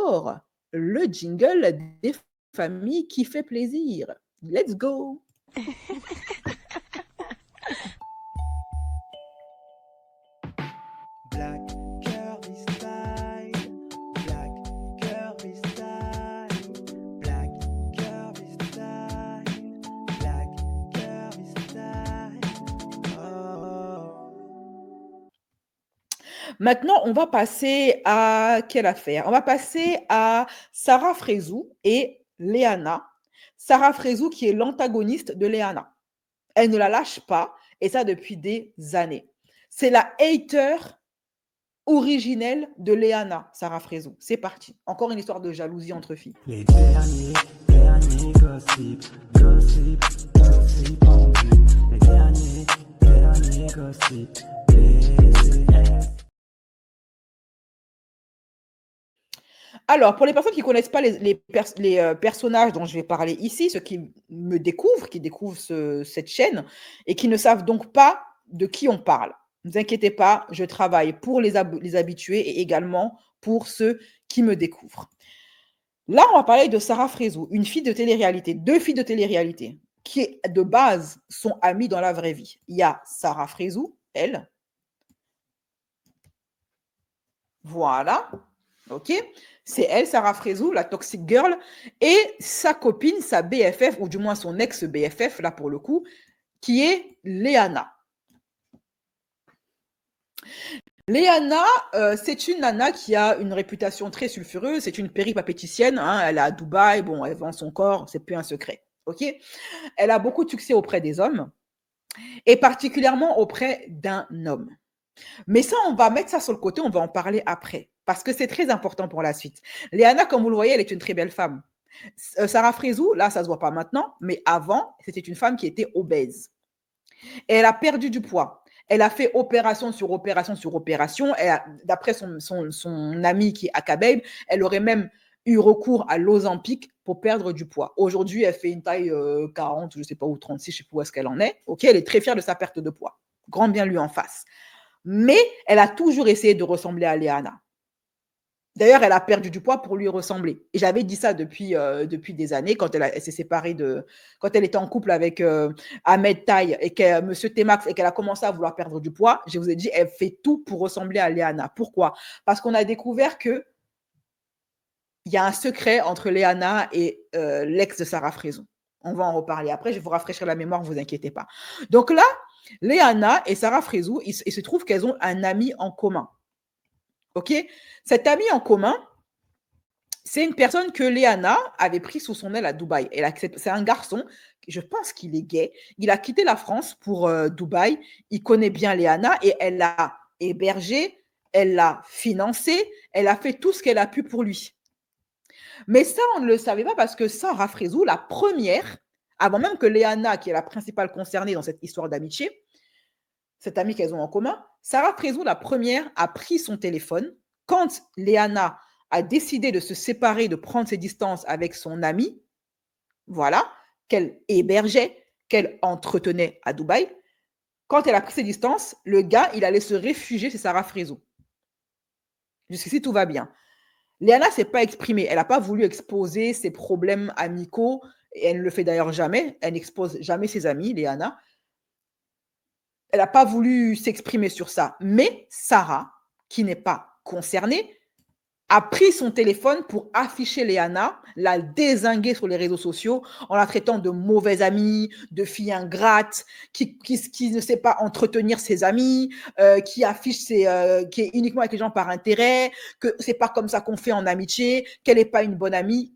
d'abord le jingle des familles qui fait plaisir. Let's go! Black Curvy Style, Black Curvy Style, Black Curvy Style, Black Curvy Style. Oh. Maintenant, on va passer à quelle affaire? On va passer à Sarah Frézou et Léana. Sarah Frézou qui est l'antagoniste de Léana. Elle ne la lâche pas, et ça depuis des années. C'est la hater originelle de Léana, Sarah Frézou. C'est parti. Encore une histoire de jalousie entre filles. Les derniers gossip en vue. Les derniers gossip. Alors, pour les personnes qui ne connaissent pas les personnages dont je vais parler ici, ceux qui me découvrent, qui découvrent cette chaîne et qui ne savent donc pas de qui on parle, ne vous inquiétez pas, je travaille pour les habitués et également pour ceux qui me découvrent. Là, on va parler de Sarah Frézou, une fille de télé-réalité, 2 filles de télé-réalité, qui de base sont amies dans la vraie vie. Il y a Sarah Frézou, elle. Voilà. OK? C'est elle, Sarah Frézou, la toxic girl, et sa copine, sa BFF, ou du moins son ex-BFF, là pour le coup, qui est Léana. Léana, c'est une nana qui a une réputation très sulfureuse, c'est une péripapéticienne, hein, elle est à Dubaï, bon, elle vend son corps, c'est plus un secret. OK? Elle a beaucoup de succès auprès des hommes, et particulièrement auprès d'un homme. Mais ça, on va mettre ça sur le côté, on va en parler après, parce que c'est très important pour la suite. Léana, comme vous le voyez, elle est une très belle femme. Sarah Frézou, là, ça ne se voit pas maintenant, mais avant, c'était une femme qui était obèse. Et elle a perdu du poids. Elle a fait opération sur opération sur opération. D'après son ami qui est Akababe, elle aurait même eu recours à l'Ozempic pour perdre du poids. Aujourd'hui, elle fait une taille 40, je ne sais pas où, 36, je ne sais pas où est-ce qu'elle en est. Okay, elle est très fière de sa perte de poids. Grand bien lui en face. Mais elle a toujours essayé de ressembler à Léana. D'ailleurs, elle a perdu du poids pour lui ressembler. Et j'avais dit ça depuis des années, quand elle s'est séparée quand elle était en couple avec Ahmed Taï et Monsieur Temax et qu'elle a commencé à vouloir perdre du poids. Je vous ai dit, elle fait tout pour ressembler à Léana. Pourquoi? Parce qu'on a découvert que il y a un secret entre Léana et l'ex de Sarah Frézou. On va en reparler après. Je vais vous rafraîchir la mémoire, ne vous inquiétez pas. Donc là, Léana et Sarah Frézou, il se trouve qu'elles ont un ami en commun. OK? Cet ami en commun, c'est une personne que Léana avait pris sous son aile à Dubaï. C'est un garçon, je pense qu'il est gay. Il a quitté la France pour Dubaï. Il connaît bien Léana et elle l'a hébergé, elle l'a financé, elle a fait tout ce qu'elle a pu pour lui. Mais ça, on ne le savait pas parce que Sarah Frézou, la première, avant même que Léana, qui est la principale concernée dans cette histoire d'amitié, cette amie qu'elles ont en commun, Sarah Frézou, la première, a pris son téléphone quand Léana a décidé de se séparer, de prendre ses distances avec son ami, voilà, qu'elle hébergeait, qu'elle entretenait à Dubaï. Quand elle a pris ses distances, le gars, il allait se réfugier chez Sarah Frézou. Jusqu'ici, tout va bien. Léana ne s'est pas exprimée. Elle n'a pas voulu exposer ses problèmes amicaux. Et elle ne le fait d'ailleurs jamais. Elle n'expose jamais ses amis, Léana. Elle n'a pas voulu s'exprimer sur ça. Mais Sarah, qui n'est pas concernée, a pris son téléphone pour afficher Léana, la dézinguer sur les réseaux sociaux en la traitant de mauvaise amie, de fille ingrate, qui ne sait pas entretenir ses amis, qui affiche qui est uniquement avec les gens par intérêt, que c'est pas comme ça qu'on fait en amitié, qu'elle n'est pas une bonne amie,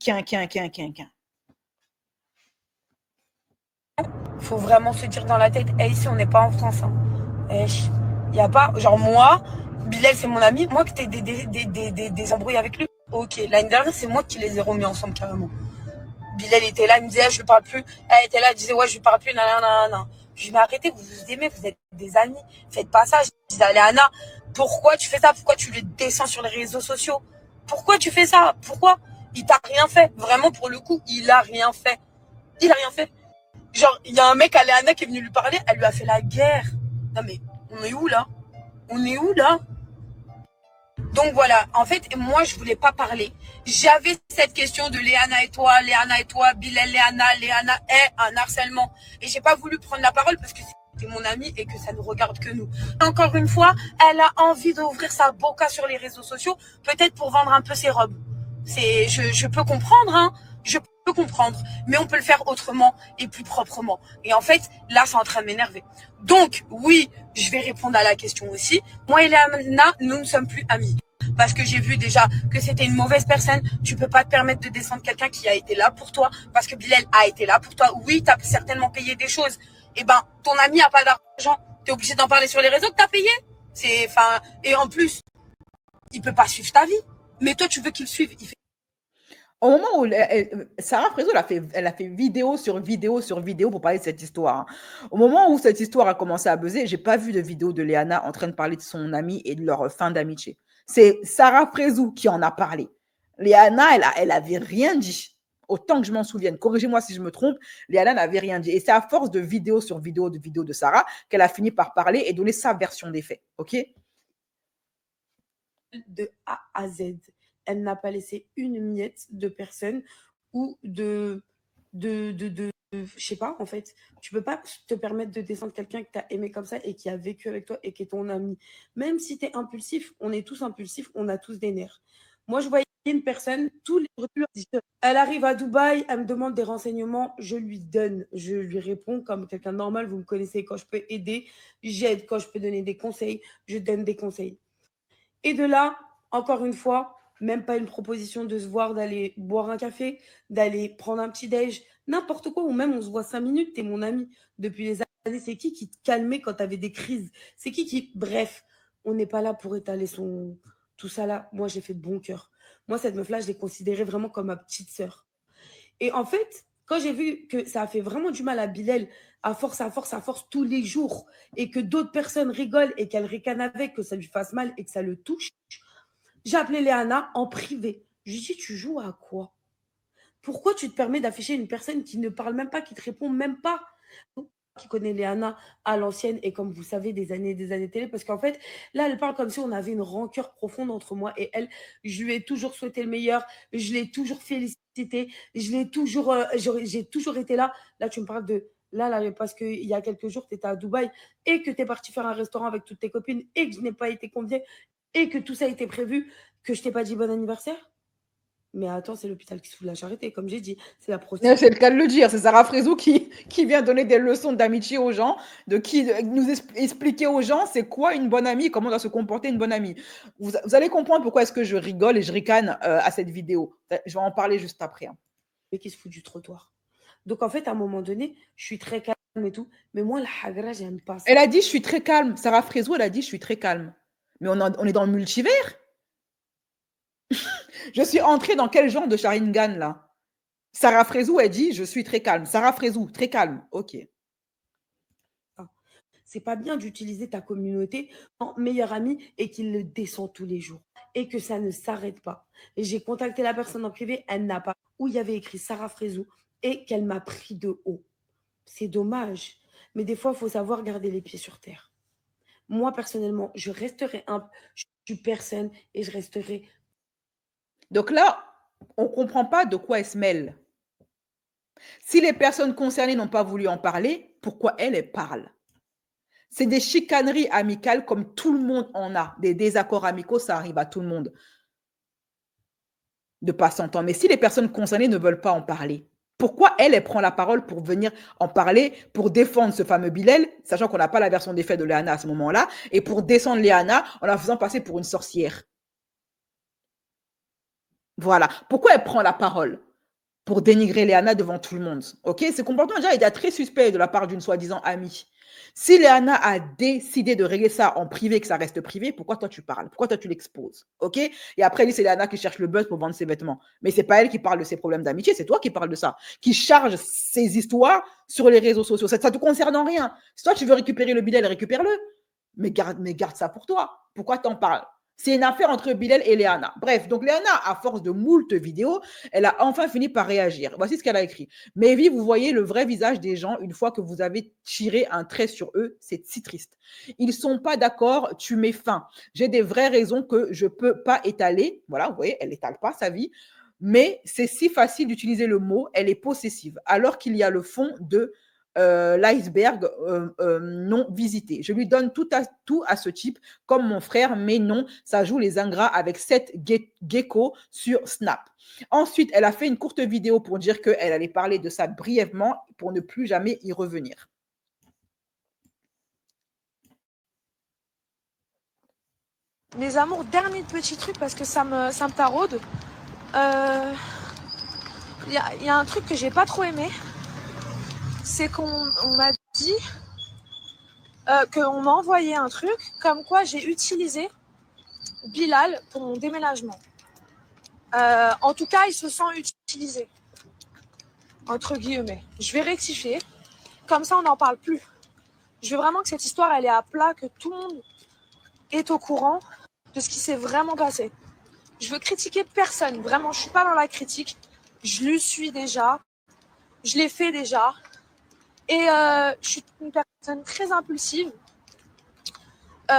Faut vraiment se dire dans la tête, hey, ici on n'est pas en France. Hein. Il y a pas, genre moi, Bilal c'est mon ami, moi que t'aies des embrouilles avec lui. Ok, l'année dernière c'est moi qui les ai remis ensemble carrément. Bilal était là, il me disait je lui parle plus. Elle était là, elle disait ouais je lui parle plus, nanana. Je lui ai dit mais arrêtez, vous vous aimez, vous êtes des amis, faites pas ça. Je disais allez Anna, pourquoi tu fais ça? Pourquoi tu le descends sur les réseaux sociaux? Pourquoi tu fais ça? Pourquoi? Il t'a rien fait. Vraiment pour le coup, il a rien fait. Il a rien fait. Genre, il y a un mec à Léana qui est venu lui parler, elle lui a fait la guerre. Non mais, on est où là? On est où là? Donc voilà, en fait, moi, je voulais pas parler. J'avais cette question de Léana et toi, Bilal, Léana est un harcèlement. Et j'ai pas voulu prendre la parole parce que c'était mon amie et que ça ne regarde que nous. Encore une fois, elle a envie d'ouvrir sa boca sur les réseaux sociaux, peut-être pour vendre un peu ses robes. Je peux comprendre, hein. Je peux comprendre, mais on peut le faire autrement et plus proprement. Et en fait, là, c'est en train de m'énerver. Donc, oui, je vais répondre à la question aussi. Moi et Léana, nous ne sommes plus amis. Parce que j'ai vu déjà que c'était une mauvaise personne. Tu peux pas te permettre de descendre quelqu'un qui a été là pour toi. Parce que Bilal a été là pour toi. Oui, tu as certainement payé des choses. Eh ben, ton ami a pas d'argent. Tu es obligé d'en parler sur les réseaux que tu as payé. Et en plus, il peut pas suivre ta vie. Mais toi, tu veux qu'il suive. Il fait... Au moment où Sarah Frézo, elle a fait vidéo sur vidéo sur vidéo pour parler de cette histoire. Hein. Au moment où cette histoire a commencé à buzzer, j'ai pas vu de vidéo de Léana en train de parler de son ami et de leur fin d'amitié. C'est Sarah Frézo qui en a parlé. Léana, elle avait rien dit. Autant que je m'en souvienne. Corrigez-moi si je me trompe, Léana n'avait rien dit. Et c'est à force de vidéo sur vidéo de Sarah qu'elle a fini par parler et donner sa version des faits. OK? De A à Z. Elle n'a pas laissé une miette de personne ou je sais pas, en fait. Tu peux pas te permettre de descendre quelqu'un que tu as aimé comme ça et qui a vécu avec toi et qui est ton ami. Même si tu es impulsif, on est tous impulsifs, on a tous des nerfs. Moi, je voyais une personne, tous les jours, elle arrive à Dubaï, elle me demande des renseignements, je lui donne, je lui réponds comme quelqu'un de normal, vous me connaissez, quand je peux aider, j'aide, quand je peux donner des conseils, je donne des conseils. Et de là, encore une fois, même pas une proposition de se voir, d'aller boire un café, d'aller prendre un petit déj, n'importe quoi, ou même on se voit 5 minutes, t'es mon ami depuis les années. C'est qui te calmait quand t'avais des crises? C'est qui... Bref, on n'est pas là pour étaler tout ça là. Moi, j'ai fait bon cœur. Moi, cette meuf-là, je l'ai considérée vraiment comme ma petite sœur. Et en fait, quand j'ai vu que ça a fait vraiment du mal à Bilal, à force, tous les jours, et que d'autres personnes rigolent et qu'elle ricanent avec, que ça lui fasse mal et que ça le touche, j'ai appelé Léana en privé. Je lui ai dit, tu joues à quoi? Pourquoi tu te permets d'afficher une personne qui ne parle même pas, qui te répond même pas? Qui connaît Léana à l'ancienne et comme vous savez des années télé, parce qu'en fait là elle parle comme si on avait une rancœur profonde entre moi et elle. Je lui ai toujours souhaité le meilleur, je l'ai toujours félicité, j'ai toujours été là. Là tu me parles de là parce qu'il y a quelques jours tu étais à Dubaï et que tu es parti faire un restaurant avec toutes tes copines et que je n'ai pas été conviée et que tout ça a été prévu, que je t'ai pas dit bon anniversaire. Mais attends, c'est l'hôpital qui se fout de la charité, comme j'ai dit. C'est la prostitution. C'est le cas de le dire. C'est Sarah Frézo qui vient donner des leçons d'amitié aux gens, nous expliquer aux gens c'est quoi une bonne amie, comment doit se comporter une bonne amie. Vous allez comprendre pourquoi est-ce que je rigole et je ricane à cette vidéo. Je vais en parler juste après. Hein. Mais qui se fout du trottoir. Donc en fait, à un moment donné, je suis très calme et tout. Mais moi, la hagra, j'aime pas ça. Elle a dit je suis très calme. Sarah Frézo, elle a dit je suis très calme. Mais on est dans le multivers. Je suis entrée dans quel genre de Sharingan là? Sarah Frézo, elle dit je suis très calme. Sarah Frézo, très calme. Ok. C'est pas bien d'utiliser ta communauté en meilleur ami et qu'il le descend tous les jours et que ça ne s'arrête pas. Et j'ai contacté la personne en privé, elle n'a pas, où il y avait écrit Sarah Frézo et qu'elle m'a pris de haut. C'est dommage. Mais des fois, il faut savoir garder les pieds sur terre. Moi, personnellement, je resterai humble, je suis personne et je resterai. Donc là, on ne comprend pas de quoi elle se mêle. Si les personnes concernées n'ont pas voulu en parler, pourquoi elle parle? C'est des chicaneries amicales comme tout le monde en a. Des désaccords amicaux, ça arrive à tout le monde de pas s'entendre. Mais si les personnes concernées ne veulent pas en parler, pourquoi elle prend la parole pour venir en parler, pour défendre ce fameux Bilal, sachant qu'on n'a pas la version des faits de Léana à ce moment-là, et pour descendre Léana en la faisant passer pour une sorcière? Voilà. Pourquoi elle prend la parole? Pour dénigrer Léana devant tout le monde. Ok, ce comportement déjà est très suspect de la part d'une soi-disant amie. Si Léana a décidé de régler ça en privé, que ça reste privé, pourquoi toi tu parles? Pourquoi toi tu l'exposes? Ok? Et après, c'est Léana qui cherche le buzz pour vendre ses vêtements. Mais c'est pas elle qui parle de ses problèmes d'amitié, c'est toi qui parles de ça, qui charge ses histoires sur les réseaux sociaux. Ça te concerne en rien. Si toi tu veux récupérer le billet, récupère-le. Mais garde ça pour toi. Pourquoi t'en parles? C'est une affaire entre Bilal et Léana. Bref, donc Léana, à force de moult vidéos, elle a enfin fini par réagir. Voici ce qu'elle a écrit. Maybe, vous voyez le vrai visage des gens une fois que vous avez tiré un trait sur eux. C'est si triste. Ils sont pas d'accord, tu mets fin. J'ai des vraies raisons que je peux pas étaler. Voilà, vous voyez, elle n'étale pas sa vie. Mais c'est si facile d'utiliser le mot, elle est possessive. Alors qu'il y a le fond de l'iceberg non visité. Je lui donne tout à ce type, comme mon frère, mais non, ça joue les ingrats avec 7 geckos sur Snap. Ensuite, elle a fait une courte vidéo pour dire qu'elle allait parler de ça brièvement pour ne plus jamais y revenir. Mes amours, dernier petit truc parce que ça me taraude. Il y a un truc que j'ai pas trop aimé. C'est qu'on m'a dit qu'on m'a envoyé un truc comme quoi j'ai utilisé Bilal pour mon déménagement. En tout cas, il se sent utilisé, entre guillemets. Je vais rectifier, comme ça on n'en parle plus. Je veux vraiment que cette histoire elle est à plat, que tout le monde est au courant de ce qui s'est vraiment passé. Je veux critiquer personne, vraiment, je suis pas dans la critique. Je le suis déjà, je l'ai fait déjà. Et je suis une personne très impulsive,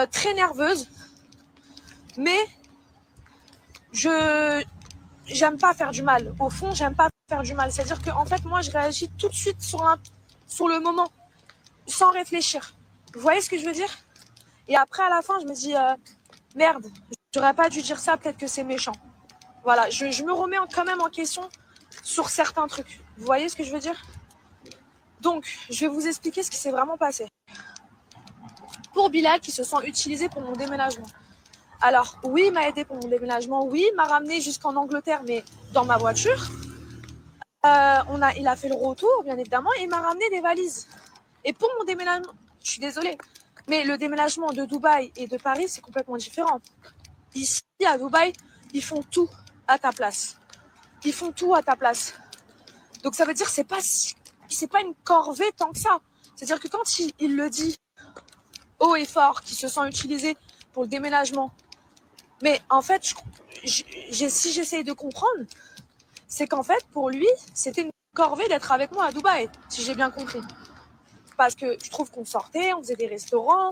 très nerveuse, mais j'aime pas faire du mal. Au fond, j'aime pas faire du mal. C'est-à-dire que en fait, moi, je réagis tout de suite sur le moment, sans réfléchir. Vous voyez ce que je veux dire? Et après, à la fin, je me dis, merde, j'aurais pas dû dire ça, peut-être que c'est méchant. Voilà, je me remets quand même en question sur certains trucs. Vous voyez ce que je veux dire? Donc, je vais vous expliquer ce qui s'est vraiment passé. Pour Bilal, qui se sent utilisé pour mon déménagement. Alors, oui, il m'a aidé pour mon déménagement. Oui, il m'a ramené jusqu'en Angleterre, mais dans ma voiture. Il a fait le retour, bien évidemment, et il m'a ramené des valises. Et pour mon déménagement, je suis désolée, mais le déménagement de Dubaï et de Paris, c'est complètement différent. Ici, à Dubaï, ils font tout à ta place. Ils font tout à ta place. Donc, ça veut dire que c'est pas une corvée tant que ça. C'est-à-dire que quand il le dit haut et fort, qu'il se sent utilisé pour le déménagement, mais en fait, si j'essaye de comprendre, c'est qu'en fait, pour lui, c'était une corvée d'être avec moi à Dubaï, si j'ai bien compris. Parce que je trouve qu'on sortait, on faisait des restaurants,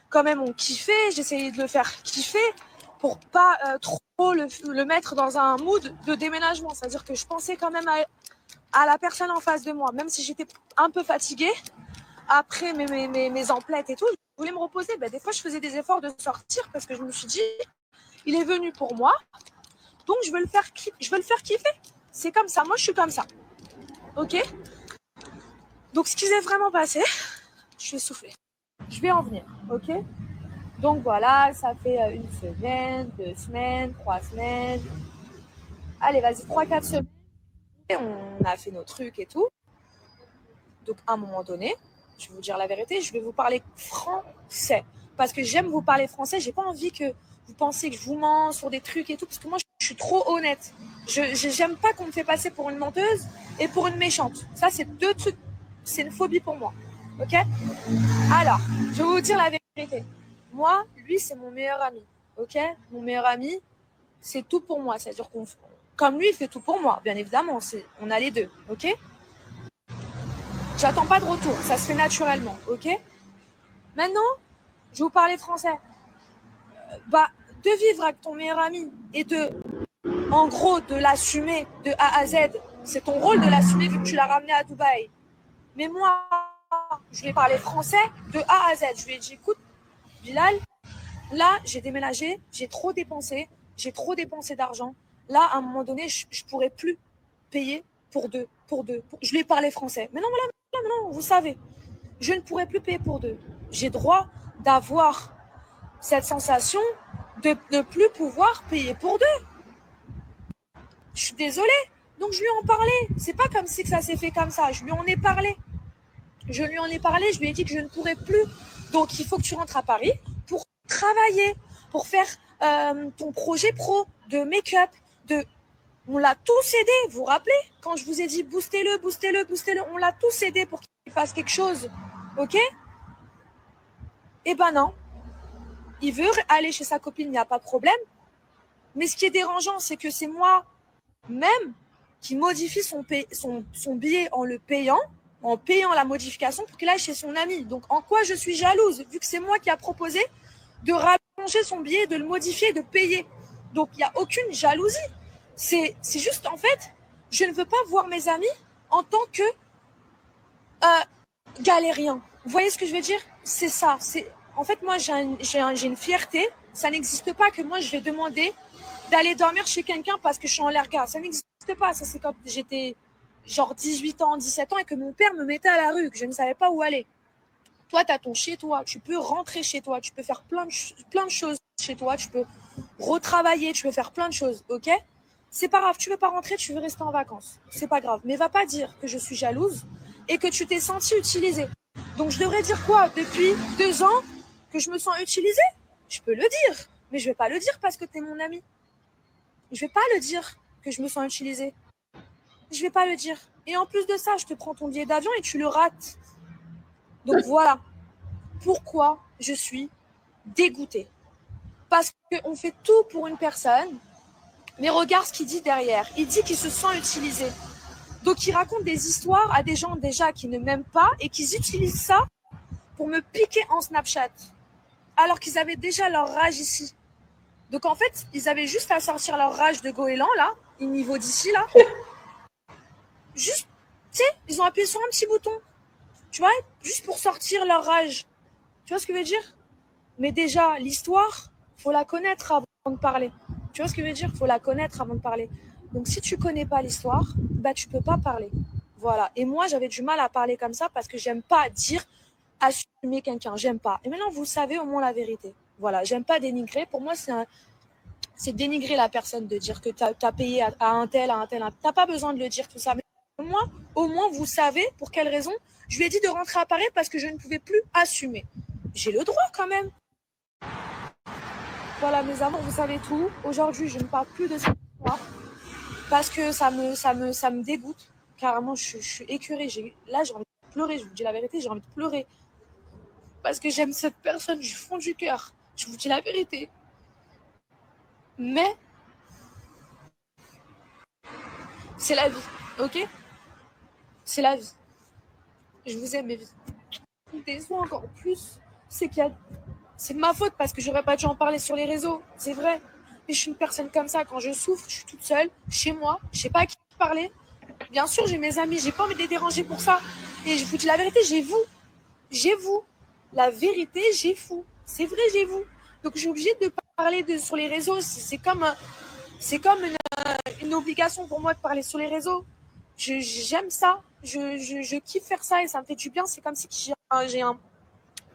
quand même on kiffait, j'essayais de le faire kiffer pour pas trop le mettre dans un mood de déménagement. C'est-à-dire que je pensais quand même à la personne en face de moi, même si j'étais un peu fatiguée, après mes emplettes et tout, je voulais me reposer. Ben, des fois, je faisais des efforts de sortir parce que je me suis dit, il est venu pour moi, donc je veux le faire kiffer. C'est comme ça, moi je suis comme ça. Ok? Donc ce qui s'est vraiment passé, je vais souffler. Je vais en venir, ok? Donc voilà, ça fait une semaine, 2 semaines, 3 semaines. Allez, vas-y, 3-4 semaines. Et on a fait nos trucs et tout. Donc à un moment donné, je vais vous dire la vérité, je vais vous parler français. Parce que j'aime vous parler français, j'ai pas envie que vous pensiez que je vous mens sur des trucs et tout, parce que moi je suis trop honnête. J'aime pas qu'on me fait passer pour une menteuse et pour une méchante. Ça, c'est 2 trucs, c'est une phobie pour moi. Ok? Alors, je vais vous dire la vérité. Moi, lui, c'est mon meilleur ami. Ok? Mon meilleur ami, c'est tout pour moi. C'est-à-dire comme lui, il fait tout pour moi, bien évidemment. On a les deux. Ok? J'attends pas de retour, ça se fait naturellement, ok? Maintenant, je vais vous parler français. De vivre avec ton meilleur ami et en gros, de l'assumer de A à Z, c'est ton rôle de l'assumer vu que tu l'as ramené à Dubaï. Mais moi, je lui ai parlé français de A à Z. Je lui ai dit, écoute, Bilal, là, j'ai déménagé, j'ai trop dépensé d'argent. Là, à un moment donné, je pourrais plus payer pour deux. Je lui ai parlé français. Mais non, vous savez, je ne pourrais plus payer pour 2. J'ai droit d'avoir cette sensation de ne plus pouvoir payer pour 2. Je suis désolée. Donc je lui en parlais. C'est pas comme si que ça s'est fait comme ça. Je lui en ai parlé. Je lui ai dit que je ne pourrais plus. Donc il faut que tu rentres à Paris pour travailler, pour faire ton projet pro de make-up, On l'a tous aidé, vous vous rappelez? Quand je vous ai dit boostez-le, on l'a tous aidé pour qu'il fasse quelque chose. Ok? Eh ben non. il veut aller chez sa copine, il n'y a pas de problème. Mais ce qui est dérangeant, c'est que c'est moi-même qui modifie son billet en payant la modification pour qu'il aille chez son ami. Donc, en quoi je suis jalouse, vu que c'est moi qui a proposé de rallonger son billet, de le modifier, de payer. Donc, il n'y a aucune jalousie. C'est juste, en fait, je ne veux pas voir mes amis en tant que galériens. Vous voyez ce que je veux dire? C'est ça. En fait, moi, j'ai une fierté. Ça n'existe pas que moi, je vais demander d'aller dormir chez quelqu'un parce que je suis en lerga. Ça n'existe pas. Ça, c'est quand j'étais genre 18 ans, 17 ans et que mon père me mettait à la rue, que je ne savais pas où aller. Toi, tu as ton chez-toi. Tu peux rentrer chez toi. Tu peux faire plein de choses chez toi. Tu peux retravailler. Tu peux faire plein de choses. OK? C'est pas grave. Tu veux pas rentrer. Tu veux rester en vacances. C'est pas grave. Mais va pas dire que je suis jalouse et que tu t'es sentie utilisée. Donc, je devrais dire quoi? Depuis 2 ans que je me sens utilisée? Je peux le dire. Mais je vais pas le dire parce que tu es mon ami. Je vais pas le dire que je me sens utilisée. Je vais pas le dire. Et en plus de ça, je te prends ton billet d'avion et tu le rates. Donc voilà pourquoi je suis dégoûtée. Parce qu'on fait tout pour une personne, mais regarde ce qu'il dit derrière. Il dit qu'il se sent utilisé. Donc il raconte des histoires à des gens déjà qui ne m'aiment pas et qui utilisent ça pour me piquer en Snapchat. Alors qu'ils avaient déjà leur rage ici. Donc en fait, ils avaient juste à sortir leur rage de goéland, là, niveau d'ici, là. Juste, tu sais, ils ont appuyé sur un petit bouton. Tu vois, juste pour sortir leur rage. Tu vois ce que je veux dire? Mais déjà, l'histoire, faut la connaître avant de parler. Tu vois ce que je veux dire? Faut la connaître avant de parler. Donc si tu connais pas l'histoire, bah tu peux pas parler. Voilà. Et moi, j'avais du mal à parler comme ça parce que j'aime pas dire assumer quelqu'un. J'aime pas. Et maintenant, vous savez au moins la vérité. Voilà. J'aime pas dénigrer. Pour moi, c'est dénigrer la personne de dire que tu as payé à un tel. T'as pas besoin de le dire tout ça. Mais moi, au moins, vous savez pour quelle raison je lui ai dit de rentrer à Paris parce que je ne pouvais plus assumer. J'ai le droit quand même. Voilà, mes amours, vous savez tout. Aujourd'hui, je ne parle plus de cette histoire parce que ça me dégoûte. Carrément, je suis écœurée. Là, j'ai envie de pleurer. Je vous dis la vérité, j'ai envie de pleurer. Parce que j'aime cette personne du fond du cœur. Je vous dis la vérité. Mais c'est la vie, ok? C'est la vie. Je vous aime, mes vies. Ce qui me déçoit encore plus, c'est c'est de ma faute parce que j'aurais pas dû en parler sur les réseaux. C'est vrai. Mais je suis une personne comme ça. Quand je souffre, je suis toute seule, chez moi. Je sais pas à qui parler. Bien sûr, j'ai mes amis. J'ai pas envie de les déranger pour ça. Et je vous dis la vérité, j'ai vous. La vérité, j'ai vous. C'est vrai, j'ai vous. Donc, je suis obligée de parler sur les réseaux. C'est comme une obligation pour moi de parler sur les réseaux. J'aime ça. Je kiffe faire ça et ça me fait du bien. C'est comme si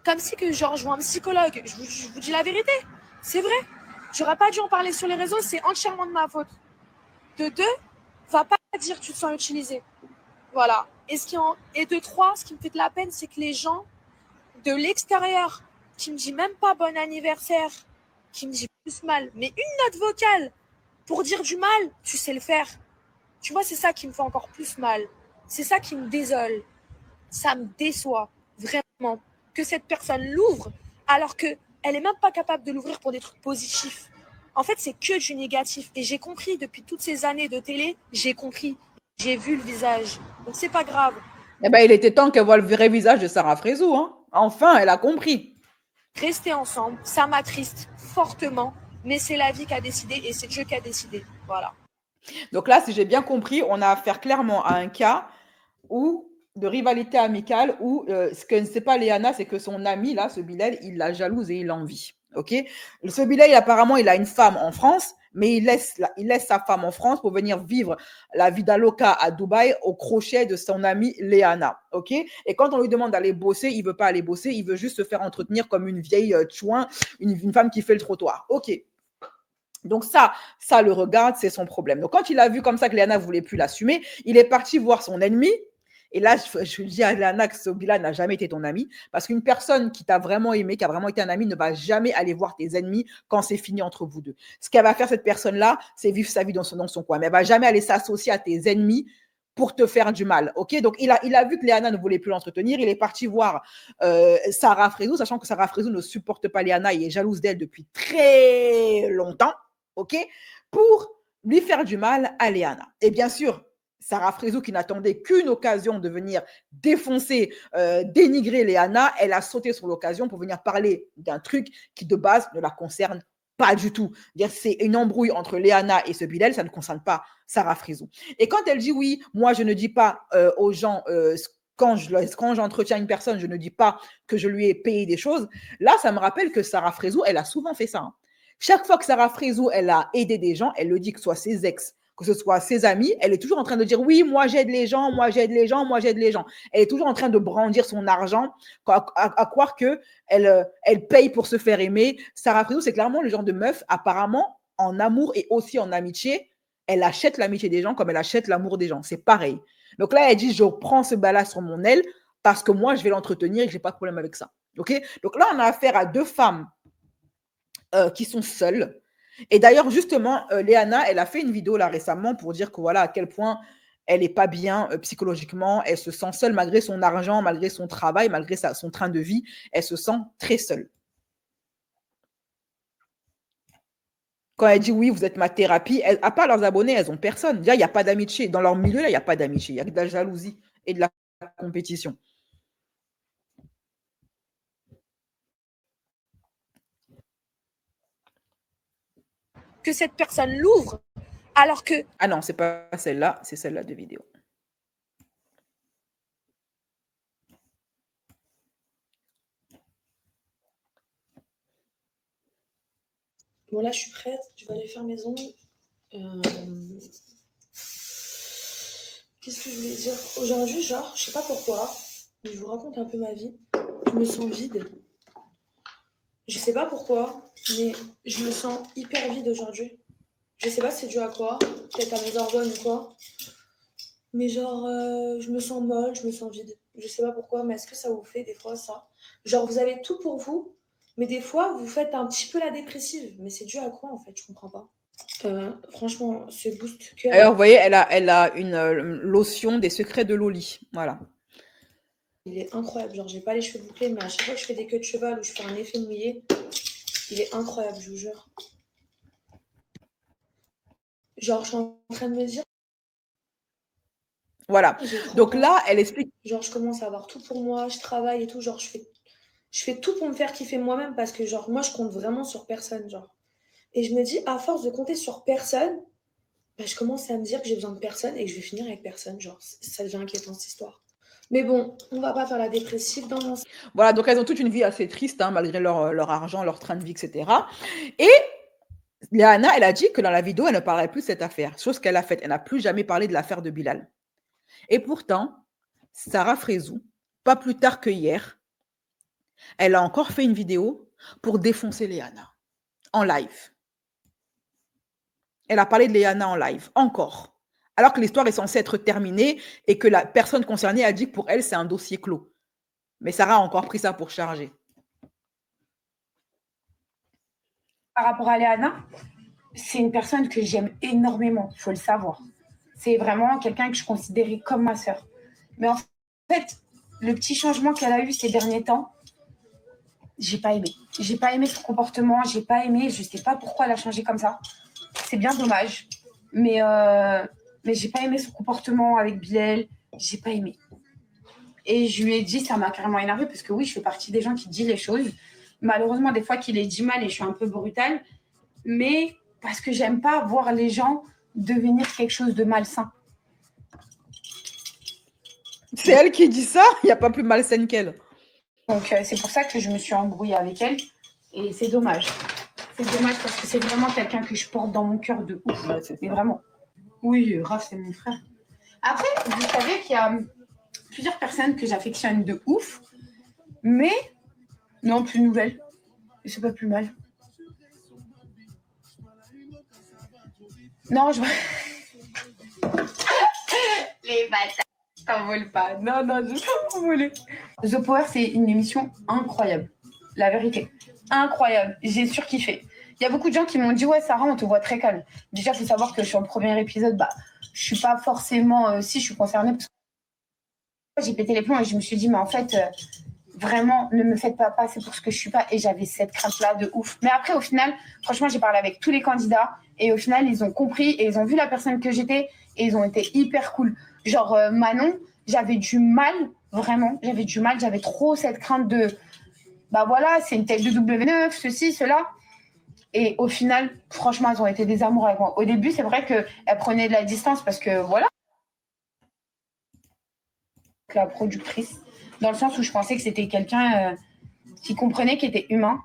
comme si que genre je vois un psychologue. Je vous dis la vérité. C'est vrai. J'aurais pas dû en parler sur les réseaux. C'est entièrement de ma faute. De 2, va pas dire que tu te sens utilisé. Voilà. Et de 3, ce qui me fait de la peine, c'est que les gens de l'extérieur qui me disent même pas bon anniversaire, qui me disent plus mal, mais une note vocale pour dire du mal, tu sais le faire. Tu vois, c'est ça qui me fait encore plus mal. C'est ça qui me désole. Ça me déçoit, vraiment, que cette personne l'ouvre alors qu'elle n'est même pas capable de l'ouvrir pour des trucs positifs. En fait, c'est que du négatif. Et j'ai compris, depuis toutes ces années de télé, j'ai compris. J'ai vu le visage. Donc, c'est pas grave. Eh ben, il était temps qu'elle voie le vrai visage de Sarah Frézou. Hein. Enfin, elle a compris. Rester ensemble, ça m'attriste fortement, mais c'est la vie qui a décidé et c'est Dieu qui a décidé. Voilà. Donc là, si j'ai bien compris, on a affaire clairement à un cas de rivalité amicale où ce que ne sait pas Léana, c'est que son ami, là, ce Bilal, il la jalouse et il l'envie. OK? Ce Bilal, apparemment, il a une femme en France, mais il laisse sa femme en France pour venir vivre la vida loca à Dubaï au crochet de son amie Léana. OK? Et quand on lui demande d'aller bosser, il ne veut pas aller bosser, il veut juste se faire entretenir comme une vieille chouin, une femme qui fait le trottoir. OK. Donc ça le regarde, c'est son problème. Donc quand il a vu comme ça que Léana ne voulait plus l'assumer, il est parti voir son ennemi. Et là, je dis à Léana que ce Bilal n'a jamais été ton ami, parce qu'une personne qui t'a vraiment aimé, qui a vraiment été un ami, ne va jamais aller voir tes ennemis quand c'est fini entre vous deux. Ce qu'elle va faire, cette personne-là, c'est vivre sa vie dans son coin. Mais elle ne va jamais aller s'associer à tes ennemis pour te faire du mal, ok? Donc, il a vu que Léana ne voulait plus l'entretenir. Il est parti voir Sarah Frézou, sachant que Sarah Frézou ne supporte pas Léana et est jalouse d'elle depuis très longtemps, ok? Pour lui faire du mal à Léana. Et bien sûr, Sarah Frézou, qui n'attendait qu'une occasion de venir défoncer, dénigrer Léana, elle a sauté sur l'occasion pour venir parler d'un truc qui, de base, ne la concerne pas du tout. C'est une embrouille entre Léana et ce Bilal, ça ne concerne pas Sarah Frézou. Et quand elle dit oui, moi, je ne dis pas aux gens, quand j'entretiens une personne, je ne dis pas que je lui ai payé des choses, là, ça me rappelle que Sarah Frézou, elle a souvent fait ça. Hein. Chaque fois que Sarah Frézou, elle a aidé des gens, elle le dit, que ce soit ses ex, que ce soit ses amis, elle est toujours en train de dire oui, moi j'aide les gens, moi j'aide les gens, moi j'aide les gens. Elle est toujours en train de brandir son argent, à croire que elle paye pour se faire aimer. Sarah Frézou, c'est clairement le genre de meuf, apparemment, en amour et aussi en amitié, elle achète l'amitié des gens comme elle achète l'amour des gens. C'est pareil. Donc là, elle dit, je prends ce bala sur mon aile parce que moi, je vais l'entretenir et que je n'ai pas de problème avec ça. Okay. Donc là, on a affaire à deux femmes qui sont seules. Et d'ailleurs, justement, Léana, elle a fait une vidéo là récemment pour dire que voilà à quel point elle n'est pas bien psychologiquement, elle se sent seule malgré son argent, malgré son travail, malgré son train de vie, elle se sent très seule. Quand elle dit oui, vous êtes ma thérapie, à part leurs abonnés, elles n'ont personne. Déjà, il n'y a pas d'amitié. Dans leur milieu, là, il n'y a pas d'amitié. Il y a que de la jalousie et de la compétition. Que cette personne l'ouvre, alors que... Ah non, c'est pas celle-là, c'est celle-là de vidéo. Bon, là, je suis prête. Je vais aller faire mes ongles. Qu'est-ce que je voulais dire? Aujourd'hui, genre, je sais pas pourquoi, mais je vous raconte un peu ma vie. Je me sens vide. Je sais pas pourquoi, mais je me sens hyper vide aujourd'hui. Je sais pas si c'est dû à quoi, peut-être à mes hormones ou quoi. Mais genre, je me sens molle, je me sens vide. Je sais pas pourquoi, mais est-ce que ça vous fait des fois ça? Genre, vous avez tout pour vous, mais des fois, vous faites un petit peu la dépressive. Mais c'est dû à quoi, en fait? Je comprends pas. Franchement, ce boost que... Alors, vous voyez, elle a une lotion des secrets de Loli. Voilà. Il est incroyable. Genre, j'ai pas les cheveux bouclés, mais à chaque fois que je fais des queues de cheval ou je fais un effet mouillé, il est incroyable, je vous jure. Genre, je suis en train de me dire... Voilà. Donc là, elle explique... Genre, je commence à avoir tout pour moi, je travaille et tout. Genre, je fais tout pour me faire kiffer moi-même parce que, genre, moi, je compte vraiment sur personne, genre. Et je me dis, à force de compter sur personne, bah, je commence à me dire que j'ai besoin de personne et que je vais finir avec personne. Genre, ça devient inquiétant, cette histoire. Mais bon, on va pas faire la dépressive dans mon... Voilà, donc elles ont toute une vie assez triste, hein, malgré leur argent, leur train de vie, etc. Et Léana, elle a dit que dans la vidéo, elle ne parlerait plus de cette affaire. Chose qu'elle a faite. Elle n'a plus jamais parlé de l'affaire de Bilal. Et pourtant, Sarah Frézou, pas plus tard que hier, elle a encore fait une vidéo pour défoncer Léana en live. Elle a parlé de Léana en live, encore. Alors que l'histoire est censée être terminée et que la personne concernée a dit que pour elle, c'est un dossier clos. Mais Sarah a encore pris ça pour charger. Par rapport à Léana, c'est une personne que j'aime énormément, il faut le savoir. C'est vraiment quelqu'un que je considérais comme ma sœur. Mais en fait, le petit changement qu'elle a eu ces derniers temps, j'ai pas aimé. J'ai pas aimé son comportement, j'ai pas aimé, je sais pas pourquoi elle a changé comme ça. C'est bien dommage. Mais j'ai pas aimé son comportement avec Bilal, j'ai pas aimé. Et je lui ai dit, ça m'a carrément énervée, parce que oui, je fais partie des gens qui disent les choses. Malheureusement, des fois, qu'il les dit mal et je suis un peu brutale. Mais parce que j'aime pas voir les gens devenir quelque chose de malsain. C'est elle qui dit ça? Il n'y a pas plus malsaine qu'elle. Donc, c'est pour ça que je me suis embrouillée avec elle. Et c'est dommage. C'est dommage parce que c'est vraiment quelqu'un que je porte dans mon cœur de ouf. Ouais, mais vraiment. Oui, Raph, c'est mon frère. Après, vous savez qu'il y a plusieurs personnes que j'affectionne de ouf. Mais, non, plus nouvelles. Et c'est pas plus mal. Non, je... Les bâtards, je t'envole pas. Non, je vais pas m'envoler. The Power, c'est une émission incroyable. La vérité. Incroyable. J'ai surkiffé. Il y a beaucoup de gens qui m'ont dit « Ouais, Sarah, on te voit très calme. » Déjà, il faut savoir que sur le premier épisode, je suis pas forcément... si, je suis concernée parce que j'ai pété les plombs et je me suis dit, mais en fait, vraiment, ne me faites pas passer pour ce que je suis pas. Et j'avais cette crainte-là de ouf. Mais après, au final, franchement, j'ai parlé avec tous les candidats et au final, ils ont compris et ils ont vu la personne que j'étais et ils ont été hyper cool. Genre, Manon, j'avais du mal, vraiment, j'avais trop cette crainte de, bah voilà, c'est une tête de W9, ceci, cela. Et au final, franchement, elles ont été des amours avec moi. Au début, c'est vrai qu'elles prenaient de la distance parce que, voilà, la productrice, dans le sens où je pensais que c'était quelqu'un qui comprenait, qui était humain.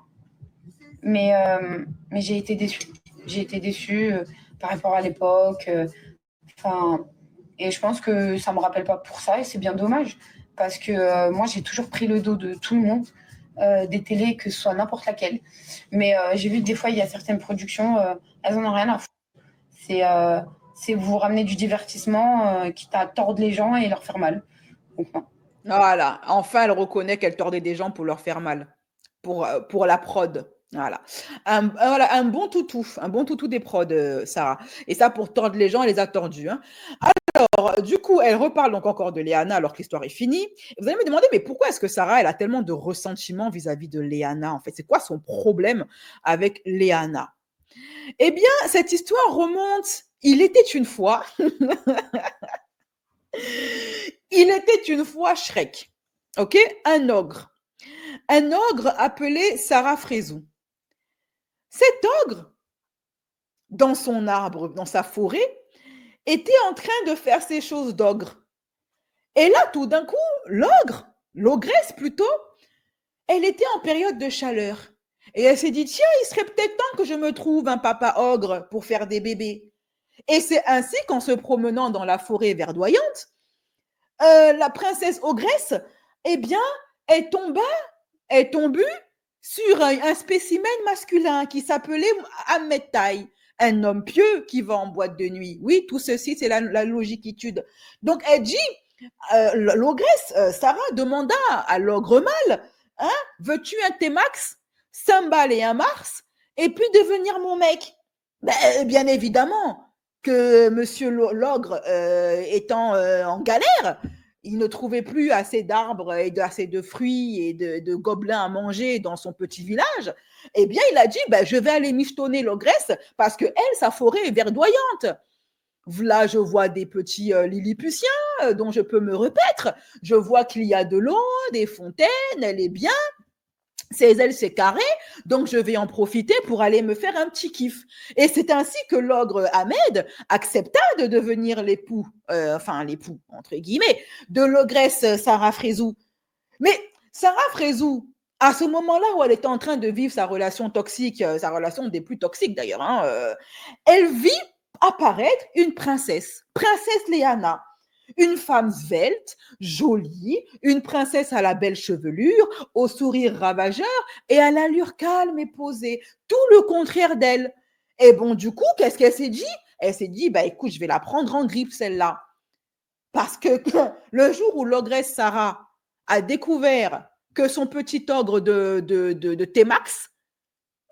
Mais j'ai été déçue. J'ai été déçue par rapport à l'époque. Et je pense que ça ne me rappelle pas pour ça et c'est bien dommage. Parce que moi, j'ai toujours pris le dos de tout le monde, des télés, que ce soit n'importe laquelle. Mais j'ai vu que des fois, il y a certaines productions, elles n'en ont rien à foutre. C'est vous ramener du divertissement, quitte à tordre les gens et leur faire mal. Donc, non. Voilà, enfin, elle reconnaît qu'elle tordait des gens pour leur faire mal, pour la prod. Voilà. Voilà, un bon toutou des prods, Sarah. Et ça, pour tordre les gens, elle les a tordus. Hein. Alors, du coup, elle reparle donc encore de Léana alors que l'histoire est finie. Vous allez me demander, mais pourquoi est-ce que Sarah, elle a tellement de ressentiment vis-à-vis de Léana, en fait? C'est quoi son problème avec Léana? Eh bien, cette histoire remonte, il était une fois, Shrek, ok? Un ogre appelé Sarah Frézou. Cet ogre, dans son arbre, dans sa forêt, était en train de faire ses choses d'ogre. Et là, tout d'un coup, l'ogresse plutôt, elle était en période de chaleur. Et elle s'est dit, tiens, il serait peut-être temps que je me trouve un papa ogre pour faire des bébés. Et c'est ainsi qu'en se promenant dans la forêt verdoyante, la princesse ogresse, eh bien, elle tomba sur un spécimen masculin qui s'appelait Ahmed Taï, un homme pieux qui va en boîte de nuit. Oui, tout ceci, c'est la logiquitude. Donc, elle dit, l'ogresse, Sarah, demanda à l'ogre mâle, hein, veux-tu un T-Max, 5 balles et un Mars, et puis devenir mon mec? Ben, bien évidemment que monsieur l'ogre, étant en galère, il ne trouvait plus assez d'arbres et assez de fruits et de gobelins à manger dans son petit village. Eh bien, il a dit, ben, je vais aller michetonner l'ogresse parce que elle, sa forêt est verdoyante. Là, je vois des petits lilliputiens dont je peux me repaître. Je vois qu'il y a de l'eau, des fontaines, elle est bien. Ses ailes, c'est carré, donc je vais en profiter pour aller me faire un petit kiff. Et c'est ainsi que l'ogre Ahmed accepta de devenir l'époux, entre guillemets, de l'ogresse Sarah Frézou. Mais Sarah Frézou, à ce moment-là où elle était en train de vivre sa relation toxique, sa relation des plus toxiques d'ailleurs, elle vit apparaître une princesse Léana. Une femme svelte, jolie, une princesse à la belle chevelure, au sourire ravageur et à l'allure calme et posée. Tout le contraire d'elle. Et bon, du coup, qu'est-ce qu'elle s'est dit? Elle s'est dit, bah écoute, je vais la prendre en grippe, celle-là. Parce que le jour où l'ogresse Sarah a découvert que son petit ogre de T-Max,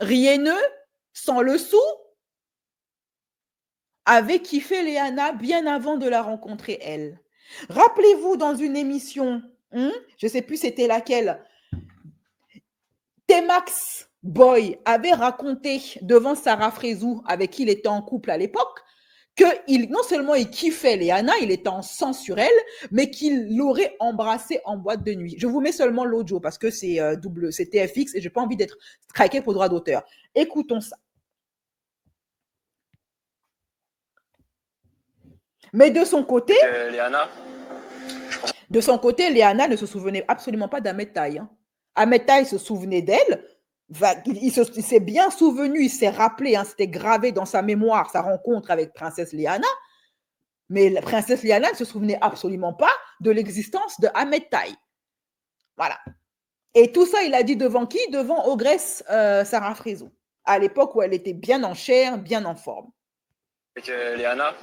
rieneux, sans le sou, avait kiffé Léana bien avant de la rencontrer, elle. Rappelez-vous, dans une émission, je ne sais plus c'était laquelle, T-Max Boy avait raconté devant Sarah Frézou, avec qui il était en couple à l'époque, que non seulement il kiffait Léana, il était en sang sur elle, mais qu'il l'aurait embrassée en boîte de nuit. Je vous mets seulement l'audio parce que c'est c'est TFX et je n'ai pas envie d'être craqué pour droit d'auteur. Écoutons ça. Mais de son côté, Léana ne se souvenait absolument pas d'Ahmed Taï. Hein. Ahmed Taï se souvenait d'elle. Il s'est bien souvenu, il s'est rappelé, c'était gravé dans sa mémoire, sa rencontre avec Princesse Léana. Mais la Princesse Léana ne se souvenait absolument pas de l'existence de Ahmed Taï. Voilà. Et tout ça, il a dit devant qui? Devant ogresse Sarah Frézou, à l'époque où elle était bien en chair, bien en forme. Avec Léana,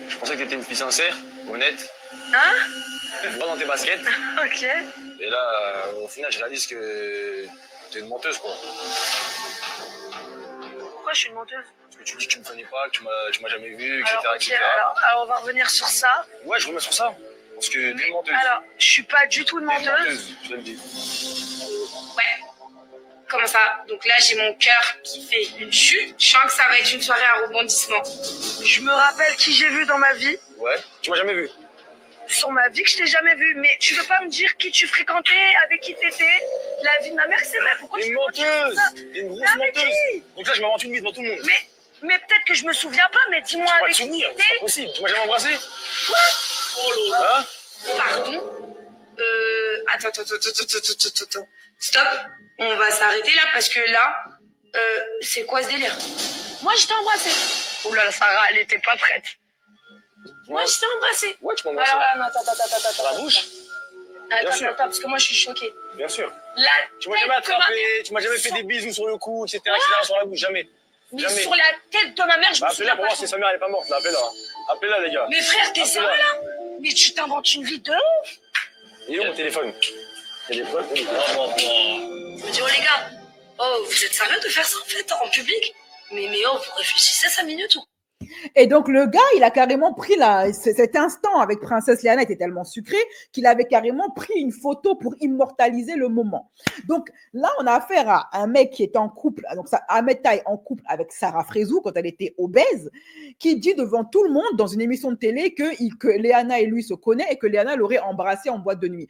je pensais que tu étais une fille sincère, honnête. Hein? Pas dans tes baskets. Ok. Et là, au final, je réalise que tu es une menteuse, quoi. pourquoi je suis une menteuse? Parce que tu dis que tu me connais pas, que tu m'as jamais vu, etc. Alors, ok, etc. alors, on va revenir sur ça. Ouais, je remets sur ça. Parce que t'es une menteuse. Alors, je suis pas du tout une T'es une menteuse. menteuse, je te le dis. Ouais. Comment ça? Donc là, j'ai mon cœur qui fait une chute. Je sens que ça va être une soirée à rebondissement. Je me rappelle qui j'ai vu dans ma vie. Ouais, tu m'as jamais vu. Sur ma vie que je t'ai jamais vu. Mais tu veux pas me dire qui tu fréquentais, avec qui t'étais? La vie de ma mère, c'est vrai. Pourquoi T'es tu une me mentir menteuse. ça? T'es une grosse Mais avec menteuse. qui? Donc là, je m'invente une vie devant tout le monde. Mais peut-être que je me souviens pas, mais dis-moi Pas de avec qui souvenir, c'est t'étais. pas possible. Tu m'as jamais embrassé? Quoi? Oh là. Hein? Pardon? Attends. Stop. On va s'arrêter là parce que là, c'est quoi ce délire? Moi, je t'ai embrassé. Oh là là, Sarah, elle était pas prête. Moi, je t'ai embrassé. Ouais, tu m'as embrassé. Alors là, non, attends. Dans la bouche? Bien sûr. Attends, parce que moi, je suis choquée. Bien sûr. La Tu m'as jamais tête de ma attrapé, mère- tu m'as jamais fait sur- des bisous sur le cou, etc. sur la bouche, jamais. Mais Jamais. sur la tête de ma mère, je me Bah, appelez-la souviens pour pas. voir si sa mère elle est pas morte. Là, appelez-la. Appelez-la, les gars. Mais frère, t'es Appelez-la. sérieux là? Mais tu t'inventes une vie de ouf. Il est où mon téléphone? Téléphone? Je me dis, oh les gars, oh, vous êtes sérieux de faire ça en fait, en public? Mais oh, vous réfléchissez 5 minutes ou? Et donc, le gars, il a carrément pris cet instant avec Princesse Léana était tellement sucré qu'il avait carrément pris une photo pour immortaliser le moment. Donc, là, on a affaire à un mec qui est en couple, donc ça, Ahmed Taï en couple avec Sarah Frézou quand elle était obèse, qui dit devant tout le monde dans une émission de télé que Léana et lui se connaissent et que Léana l'aurait embrassé en boîte de nuit.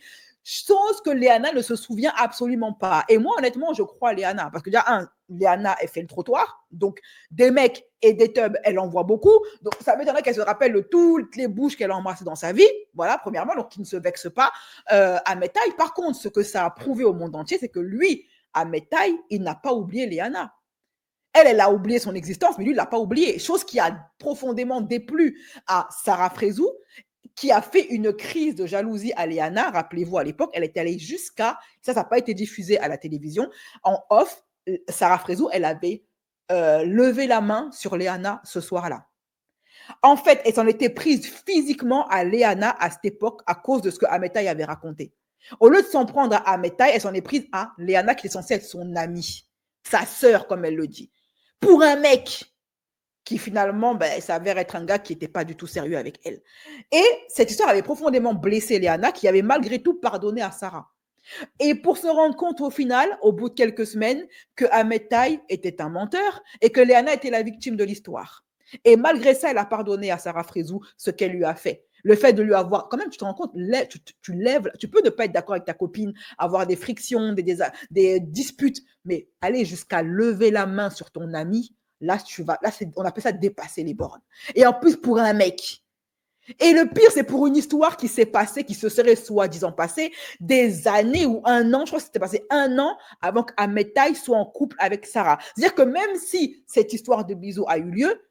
Chose que Léana ne se souvient absolument pas. Et moi, honnêtement, je crois Léana. Parce que déjà, Léana, elle fait le trottoir. Donc, des mecs et des tubs, elle en voit beaucoup. Donc, ça m'étonnerait qu'elle se rappelle de toutes les bouches qu'elle a embrassées dans sa vie. Voilà, premièrement, donc qui ne se vexe pas à Taï. Par contre, ce que ça a prouvé au monde entier, c'est que lui, Ahmed Taï, il n'a pas oublié Léana. Elle a oublié son existence, mais lui, il ne l'a pas oublié. Chose qui a profondément déplu à Sarah Frézou, qui a fait une crise de jalousie à Léana. Rappelez-vous, à l'époque, elle était allée jusqu'à, ça n'a pas été diffusé à la télévision, en off, Sarah Frézou, elle avait levé la main sur Léana ce soir-là. En fait, elle s'en était prise physiquement à Léana à cette époque à cause de ce que Ahmed Taï avait raconté. Au lieu de s'en prendre à Ahmed Taï, elle s'en est prise à Léana qui est censée être son amie, sa sœur, comme elle le dit. Pour un mec qui finalement s'avère être un gars qui n'était pas du tout sérieux avec elle. Et cette histoire avait profondément blessé Léana, qui avait malgré tout pardonné à Sarah. Et pour se rendre compte au final, au bout de quelques semaines, que Ahmed Taï était un menteur et que Léana était la victime de l'histoire. Et malgré ça, elle a pardonné à Sarah Frézou ce qu'elle lui a fait. Le fait de lui avoir, quand même, tu te rends compte, tu lèves, tu peux ne pas être d'accord avec ta copine, avoir des frictions, des disputes, mais aller jusqu'à lever la main sur ton ami, là, on appelle ça dépasser les bornes. Et en plus, pour un mec. Et le pire, c'est pour une histoire qui s'est passée, qui se serait soi-disant passée des années ou un an, je crois que c'était passé 1 an avant qu'Ahmed Taï soit en couple avec Sarah. C'est-à-dire que même si cette histoire de bisous a eu lieu,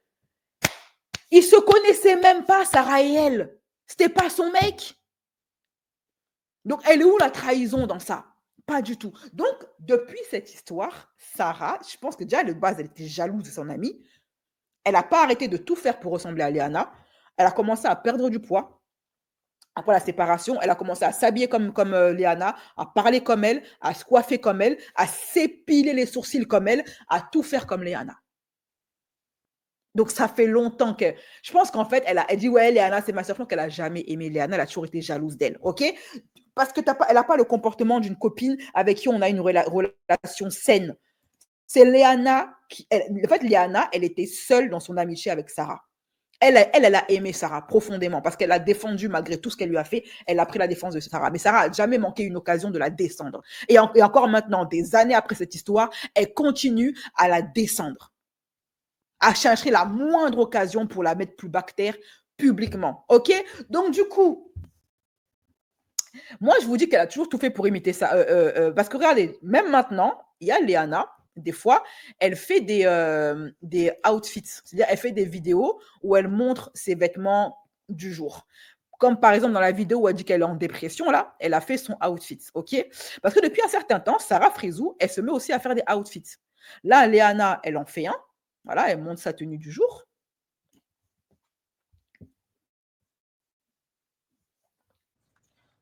ils se connaissaient même pas, Sarah et elle. C'était pas son mec. Donc, elle est où la trahison dans ça? Pas du tout. Donc, depuis cette histoire, Sarah, je pense que déjà, de base, elle était jalouse de son amie. Elle n'a pas arrêté de tout faire pour ressembler à Léana. Elle a commencé à perdre du poids. Après la séparation, elle a commencé à s'habiller comme Léana, à parler comme elle, à se coiffer comme elle, à s'épiler les sourcils comme elle, à tout faire comme Léana. Donc, ça fait longtemps que... Je pense qu'en fait, elle dit, ouais, Léana, c'est ma soeur. Je pense qu'elle n'a jamais aimé Léana. Elle a toujours été jalouse d'elle, OK? Parce qu'elle n'a pas le comportement d'une copine avec qui on a une relation saine. C'est Léana qui... En fait, Léana, elle était seule dans son amitié avec Sarah. Elle a aimé Sarah profondément parce qu'elle a défendu malgré tout ce qu'elle lui a fait. Elle a pris la défense de Sarah. Mais Sarah n'a jamais manqué une occasion de la descendre. Et encore maintenant, des années après cette histoire, elle continue à la descendre. À chercher la moindre occasion pour la mettre plus bas que terre publiquement. OK? Donc, du coup, moi, je vous dis qu'elle a toujours tout fait pour imiter ça. Parce que regardez, même maintenant, il y a Léana, des fois, elle fait des outfits. C'est-à-dire, elle fait des vidéos où elle montre ses vêtements du jour. Comme par exemple dans la vidéo où elle dit qu'elle est en dépression, là, elle a fait son outfit. OK? Parce que depuis un certain temps, Sarah Frézou, elle se met aussi à faire des outfits. Là, Léana, elle en fait un. Voilà, elle montre sa tenue du jour.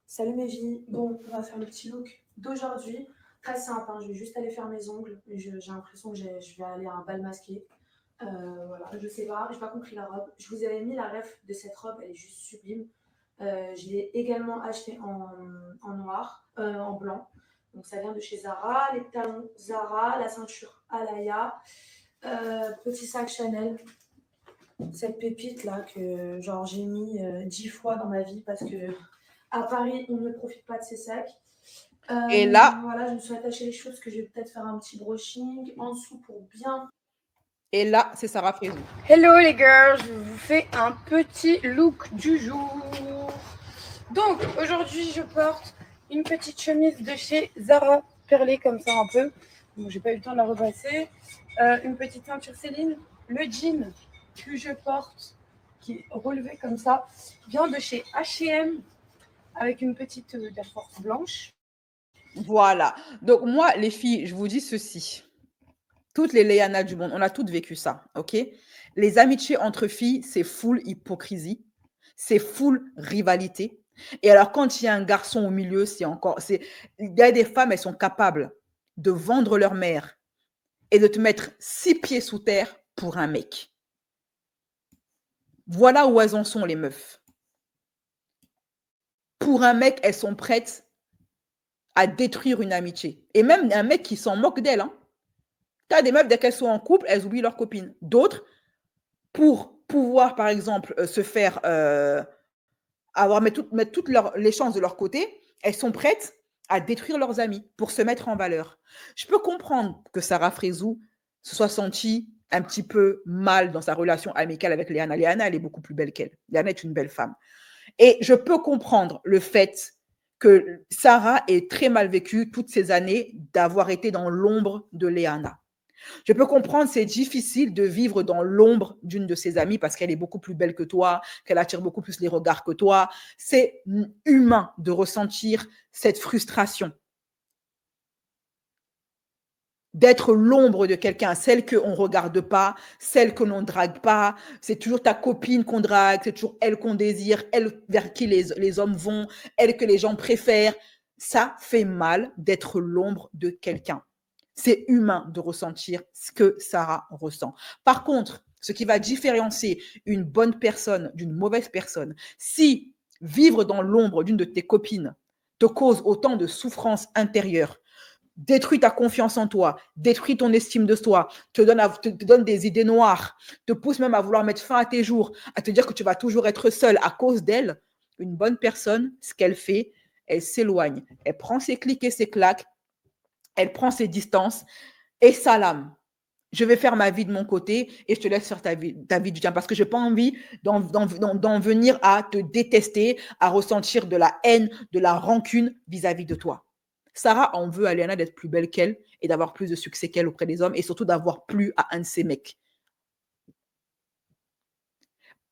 Salut mes filles. Bon, on va faire le petit look d'aujourd'hui. Très simple, hein. Je vais juste aller faire mes ongles. J'ai l'impression que je vais aller à un bal masqué. Voilà, je sais pas, j'ai pas compris la robe. Je vous avais mis la ref de cette robe, elle est juste sublime. Je l'ai également achetée en noir, en blanc. Donc ça vient de chez Zara, les talons Zara, la ceinture Alaya, petit sac Chanel. Cette pépite là que genre j'ai mis 10 fois dans ma vie parce que à Paris on ne profite pas de ces sacs. Et là, Voilà, je me suis attachée les choses parce que je vais peut-être faire un petit brushing en dessous pour bien. et là, c'est Sarah Frézou. Hello les girls, je vous fais un petit look du jour. Donc aujourd'hui je porte une petite chemise de chez Zara, perlée comme ça un peu. Bon, j'ai pas eu le temps de la repasser. Une petite ceinture Céline. Le jean que je porte, qui est relevé comme ça, vient de chez H&M avec une petite Air Force blanche. Voilà. Donc moi, les filles, je vous dis ceci. Toutes les Léana du monde, on a toutes vécu ça, ok? Les amitiés entre filles, c'est full hypocrisie, c'est full rivalité. Et alors, quand il y a un garçon au milieu, il y a des femmes, elles sont capables de vendre leur mère et de te mettre 6 pieds sous terre pour un mec. Voilà où elles en sont, les meufs. Pour un mec, elles sont prêtes à détruire une amitié. Et même un mec qui s'en moque d'elle, hein. Tu as des meufs, dès qu'elles sont en couple, elles oublient leurs copines. D'autres, pour pouvoir, par exemple, se faire mettre toutes les chances de leur côté, elles sont prêtes à détruire leurs amis pour se mettre en valeur. Je peux comprendre que Sarah Frézou se soit sentie un petit peu mal dans sa relation amicale avec Léana. Léana, elle est beaucoup plus belle qu'elle. Léana est une belle femme. Et je peux comprendre le fait que Sarah ait très mal vécu toutes ces années d'avoir été dans l'ombre de Léana. Je peux comprendre, c'est difficile de vivre dans l'ombre d'une de ses amies parce qu'elle est beaucoup plus belle que toi, qu'elle attire beaucoup plus les regards que toi. C'est humain de ressentir cette frustration. D'être l'ombre de quelqu'un, celle qu'on ne regarde pas, celle que l'on ne drague pas. C'est toujours ta copine qu'on drague, c'est toujours elle qu'on désire, elle vers qui les hommes vont, elle que les gens préfèrent. Ça fait mal d'être l'ombre de quelqu'un. C'est humain de ressentir ce que Sarah ressent. Par contre, ce qui va différencier une bonne personne d'une mauvaise personne, si vivre dans l'ombre d'une de tes copines te cause autant de souffrance intérieure, détruit ta confiance en toi, détruit ton estime de soi, te donne des idées noires, te pousse même à vouloir mettre fin à tes jours, à te dire que tu vas toujours être seule à cause d'elle, une bonne personne, ce qu'elle fait, elle s'éloigne. Elle prend ses clics et ses claques, elle prend ses distances et salam. Je vais faire ma vie de mon côté et je te laisse faire ta vie du tien parce que je n'ai pas envie d'en venir à te détester, à ressentir de la haine, de la rancune vis-à-vis de toi. Sarah en veut à Léana d'être plus belle qu'elle et d'avoir plus de succès qu'elle auprès des hommes et surtout d'avoir plu à un de ses mecs.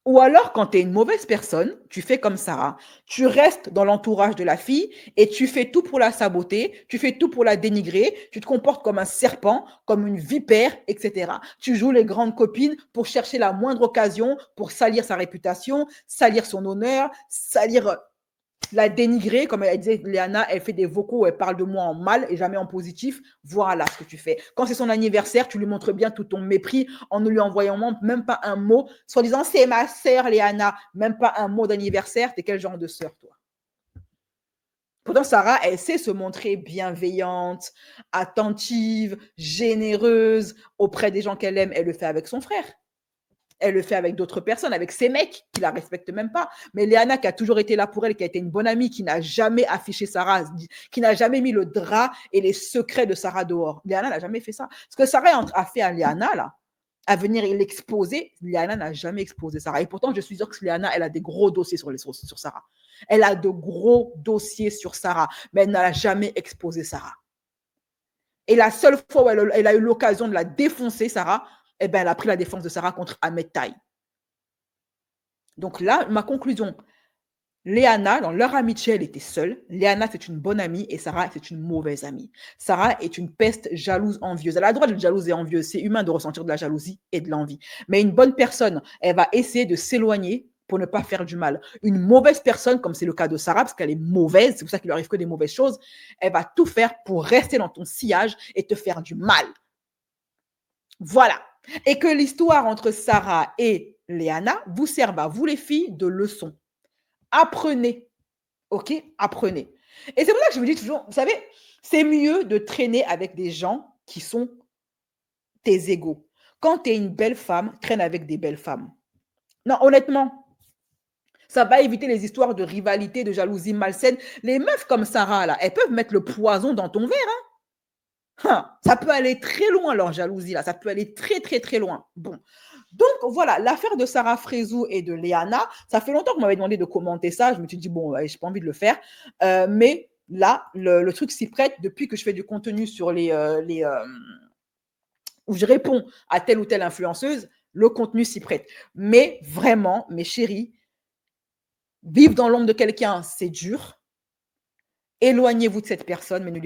Ou alors, quand tu es une mauvaise personne, tu fais comme Sarah. Tu restes dans l'entourage de la fille et tu fais tout pour la saboter, tu fais tout pour la dénigrer, tu te comportes comme un serpent, comme une vipère, etc. Tu joues les grandes copines pour chercher la moindre occasion pour salir sa réputation, salir son honneur, la dénigrer, comme elle disait, Léana, elle fait des vocaux où elle parle de moi en mal et jamais en positif. Voilà ce que tu fais. Quand c'est son anniversaire, tu lui montres bien tout ton mépris en ne lui envoyant même pas un mot, soit disant c'est ma sœur Léana, même pas un mot d'anniversaire. T'es quel genre de sœur, toi? Pourtant, Sarah, elle sait se montrer bienveillante, attentive, généreuse auprès des gens qu'elle aime. Elle le fait avec son frère. Elle le fait avec d'autres personnes, avec ses mecs qui la respectent même pas. Mais Léana, qui a toujours été là pour elle, qui a été une bonne amie, qui n'a jamais affiché Sarah, qui n'a jamais mis le drap et les secrets de Sarah dehors. Léana n'a jamais fait ça. Ce que Sarah a fait à Léana, là, à venir l'exposer, Léana n'a jamais exposé Sarah. Et pourtant, je suis sûre que Léana, elle a des gros dossiers sur Sarah. Elle a de gros dossiers sur Sarah, mais elle n'a jamais exposé Sarah. Et la seule fois où elle a eu l'occasion de la défoncer, Sarah, eh ben, elle a pris la défense de Sarah contre Ahmed Taï. Donc là, ma conclusion, Léana, dans leur amitié, elle était seule. Léana, c'est une bonne amie et Sarah, c'est une mauvaise amie. Sarah est une peste jalouse, envieuse. Elle a le droit d'être jalouse et envieuse. C'est humain de ressentir de la jalousie et de l'envie. Mais une bonne personne, elle va essayer de s'éloigner pour ne pas faire du mal. Une mauvaise personne, comme c'est le cas de Sarah, parce qu'elle est mauvaise, c'est pour ça qu'il lui arrive que des mauvaises choses, elle va tout faire pour rester dans ton sillage et te faire du mal. Voilà. Et que l'histoire entre Sarah et Léana vous serve à vous les filles de leçon. Apprenez, ok? Apprenez. Et c'est pour ça que je me dis toujours, vous savez, c'est mieux de traîner avec des gens qui sont tes égaux. Quand tu es une belle femme, traîne avec des belles femmes. Non, honnêtement, ça va éviter les histoires de rivalité, de jalousie malsaine. Les meufs comme Sarah, là, elles peuvent mettre le poison dans ton verre. Ça peut aller très loin, leur jalousie, là. Ça peut aller très, très, très loin. Bon. Donc, voilà, l'affaire de Sarah Frézou et de Léana, ça fait longtemps qu'on m'avait demandé de commenter ça. Je me suis dit, bon, ouais, j'ai pas envie de le faire. Mais là, le truc s'y prête depuis que je fais du contenu sur où je réponds à telle ou telle influenceuse, le contenu s'y prête. Mais vraiment, mes chéris, vivre dans l'ombre de quelqu'un, c'est dur. Éloignez-vous de cette personne, mais ne lui